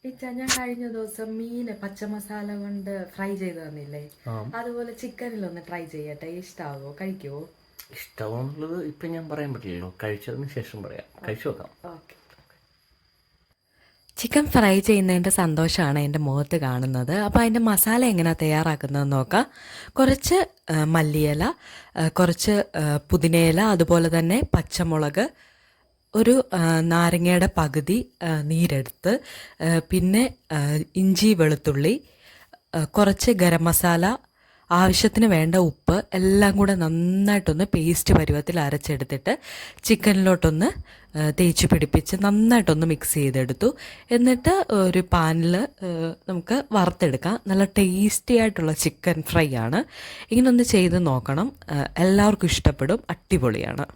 ഇച്ച ഞാൻ കഴിഞ്ഞ ദിവസം മീന് പച്ച മസാല കൊണ്ട് ഫ്രൈ ചെയ്ത് തന്നില്ലേ, അതുപോലെ ചിക്കനിലൊന്ന് ട്രൈ ചെയ്യട്ടെ. ഇഷ്ടാവോ? കഴിക്കുവോ? ഇഷ്ടമാണെന്നുള്ളത് ഇപ്പം ഞാൻ പറയാൻ പറ്റില്ലല്ലോ, കഴിച്ചതിന് ശേഷം പറയാം. കഴിച്ചു നോക്കാം. ഓക്കെ. ചിക്കൻ ഫ്രൈ ചെയ്യുന്നതിൻ്റെ സന്തോഷമാണ് എൻ്റെ മുഖത്ത് കാണുന്നത്. അപ്പോൾ അതിൻ്റെ മസാല എങ്ങനെയാണ് തയ്യാറാക്കുന്നതെന്ന് നോക്കാം. കുറച്ച് മല്ലിയില, കുറച്ച് പുതിനയില, അതുപോലെ തന്നെ പച്ചമുളക്, ഒരു നാരങ്ങയുടെ പകുതി നീരെടുത്ത്, പിന്നെ ഇഞ്ചി വെളുത്തുള്ളി, കുറച്ച് ഗരം മസാല, ആവശ്യത്തിന് വേണ്ട ഉപ്പ് എല്ലാം കൂടെ നന്നായിട്ടൊന്ന് പേസ്റ്റ് പരുവത്തിൽ അരച്ചെടുത്തിട്ട് ചിക്കനിലോട്ടൊന്ന് തേച്ച് പിടിപ്പിച്ച് നന്നായിട്ടൊന്ന് മിക്സ് ചെയ്തെടുത്തു. എന്നിട്ട് ഒരു പാനിൽ നമുക്ക് വറുത്തെടുക്കാം. നല്ല ടേസ്റ്റി ആയിട്ടുള്ള ചിക്കൻ ഫ്രൈ ആണ്. ഇങ്ങനൊന്ന് ചെയ്ത് നോക്കണം, എല്ലാവർക്കും ഇഷ്ടപ്പെടും. അടിപൊളിയാണ്.